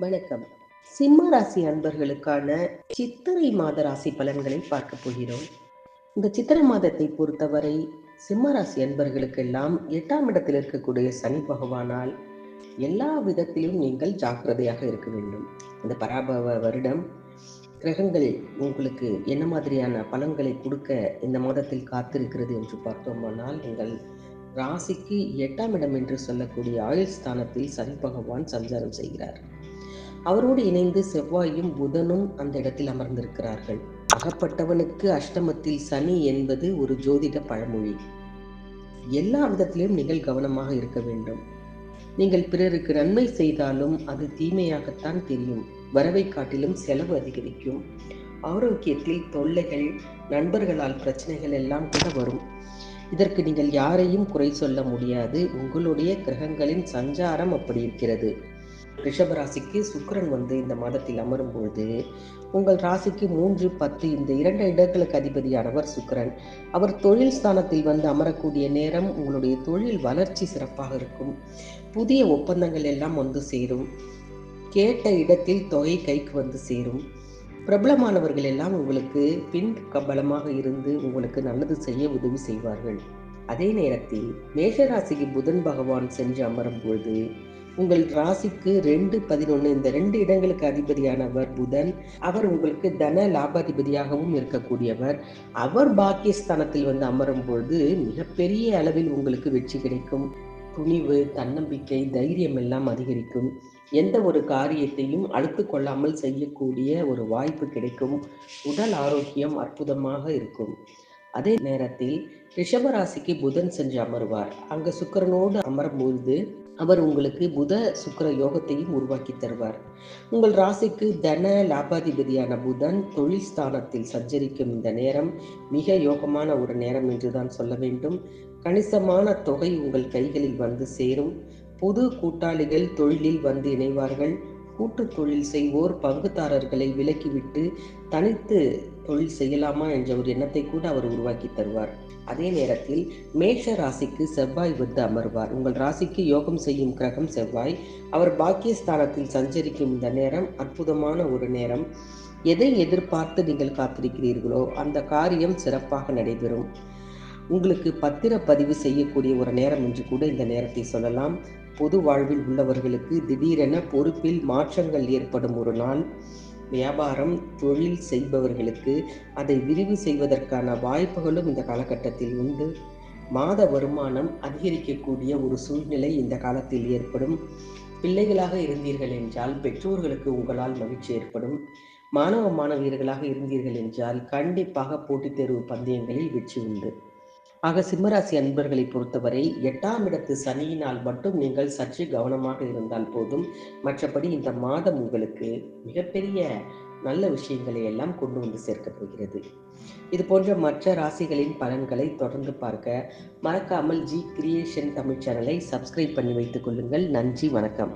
வணக்கம். சிம்ம ராசி அன்பர்களுக்கான சித்திரை மாத ராசி பலன்களை பார்க்க போகிறோம். இந்த சித்திரை மாதத்தை பொறுத்தவரை சிம்ம ராசி அன்பர்களுக்கெல்லாம் 8ஆம் இடத்தில் இருக்கக்கூடிய சனி பகவானால் எல்லா விதத்திலும் நீங்கள் ஜாக்கிரதையாக இருக்க வேண்டும். இந்த பராபவ வருடம் கிரகங்கள் உங்களுக்கு என்ன மாதிரியான பலன்களை கொடுக்க இந்த மாதத்தில் காத்திருக்கிறது என்று பார்த்தோமானால், நீங்கள் ராசிக்கு 8ஆம் இடம் என்று சொல்லக்கூடிய ஆயுள் ஸ்தானத்தில் சனி பகவான் சஞ்சாரம் செய்கிறார். அவரோடு இணைந்து செவ்வாயும் புதனும் அந்த இடத்தில் அமர்ந்திருக்கிறார்கள். அகப்பட்டவனுக்கு அஷ்டமத்தில் சனி என்பது ஒரு ஜோதிட பழமொழி. எல்லா விதத்திலும் நீங்கள் கவனமாக இருக்க வேண்டும். நீங்கள் பிறருக்கு நன்மை செய்தாலும் அது தீமையாகத்தான் தெரியும். வரவை காட்டிலும் செலவு அதிகரிக்கும். ஆரோக்கியத்தில் தொல்லைகள், நண்பர்களால் பிரச்சனைகள் எல்லாம் கூட வரும். இதற்கு நீங்கள் யாரையும் குறை சொல்ல முடியாது. உங்களுடைய கிரகங்களின் சஞ்சாரம் அப்படி இருக்கிறது. ரிஷப ராசிக்கு சுக்கிரன் இந்த மாதத்தில் அமரும் பொழுது உங்கள் ராசிக்கு 3, 10 இந்த 2 இடங்களுக்கு அதிபதியானவர் சுக்கிரன். அவர் தொழில் ஸ்தானத்தில் அமரக்கூடிய நேரம் உங்களுடைய தொழில் வளர்ச்சி சிறப்பாக இருக்கும். புதிய ஒப்பந்தங்கள் எல்லாம் சேரும். கேட்ட இடத்தில் தொகை கைக்கு சேரும். பிரபலமானவர்கள் எல்லாம் உங்களுக்கு பின் பலமாக இருந்து உங்களுக்கு நல்லது செய்ய உதவி செய்வார்கள். அதே நேரத்தில் மேஷராசிக்கு புதன் பகவான் சென்று அமரும் பொழுது உங்கள் ராசிக்கு 2, 11 இந்த 2 இடங்களுக்கு அதிபதியானவர் புதன். அவர் உங்களுக்கு தன லாபாதிபதியாகவும் இருக்கக்கூடியவர். அவர் பாக்கியஸ்தானத்தில் அமரும் பொழுது மிகப்பெரிய அளவில் உங்களுக்கு வெற்றி கிடைக்கும். துணிவு, தன்னம்பிக்கை, தைரியம் எல்லாம் அதிகரிக்கும். எந்த ஒரு காரியத்தையும் அழுத்து கொள்ளாமல் செய்யக்கூடிய ஒரு வாய்ப்பு கிடைக்கும். உடல் ஆரோக்கியம் அற்புதமாக இருக்கும். அதே நேரத்தில் ரிஷபராசிக்கு புதன் சென்று அமருவார். அங்கு சுக்கிரனோடு அமரும்பொழுது அவர் உங்களுக்கு புத சுக்கிர யோகத்தையும் உருவாக்கி தருவார். உங்கள் ராசிக்கு தன லாபாதிபதியான புதன் தொழில் ஸ்தானத்தில் சஞ்சரிக்கும் இந்த நேரம் மிக யோகமான ஒரு நேரம் என்றுதான் சொல்ல வேண்டும். கணிசமான தொகை உங்கள் கைகளில் சேரும். புது கூட்டாளிகள் தொழிலில் இணைவார்கள். கூட்டு தொழில் செய்வோர் பங்குதாரர்களை விலக்கிவிட்டு தனித்து தொழில் செய்யலாமா என்ற ஒரு எண்ணத்தை கூட அவர் உருவாக்கி தருவார். அதே நேரத்தில் மேஷ ராசிக்கு செவ்வாய் அமர்வார். உங்கள் ராசிக்கு யோகம் செய்யும் கிரகம் செவ்வாய். அவர் பாக்கியஸ்தானத்தில் சஞ்சரிக்கும் இந்த நேரம் அற்புதமான ஒரு நேரம். எதை எதிர்பார்த்து நீங்கள் காத்திருக்கிறீர்களோ அந்த காரியம் சிறப்பாக நடைபெறும். உங்களுக்கு பத்திரப்பதிவு செய்யக்கூடிய ஒரு நேரம் என்று கூட இந்த நேரத்தை சொல்லலாம். பொது வாழ்வில் உள்ளவர்களுக்கு திடீரென பொறுப்பில் மாற்றங்கள் ஏற்படும் ஒரு நாள். வியாபாரம், தொழில் செய்பவர்களுக்கு அதை விரிவு செய்வதற்கான வாய்ப்புகளும் இந்த காலகட்டத்தில் உண்டு. மாத வருமானம் அதிகரிக்கக்கூடிய ஒரு சூழ்நிலை இந்த காலத்தில் ஏற்படும். பிள்ளைகளாக இருந்தீர்கள் என்றால் பெற்றோர்களுக்கு உங்களால் மகிழ்ச்சி ஏற்படும். மாணவ மாணவியர்களாக இருந்தீர்கள் என்றால் கண்டிப்பாக போட்டித் தேர்வு பந்தயங்களில் வெற்றி உண்டு. ஆக சிம்மராசி அன்பர்களை பொறுத்தவரை 8ஆம் இடத்து சனியினால் மட்டும் நீங்கள் சற்று கவனமாக இருந்தால் போதும். மற்றபடி இந்த மாதம் உங்களுக்கு மிகப்பெரிய நல்ல விஷயங்களை எல்லாம் கொண்டு சேர்க்கப் போகிறது. இது போன்ற மற்ற ராசிகளின் பலன்களை தொடர்ந்து பார்க்க மறக்காமல் ஜி கிரியேஷன் தமிழ் சேனலை சப்ஸ்கிரைப் பண்ணி வைத்துக் கொள்ளுங்கள். நன்றி, வணக்கம்.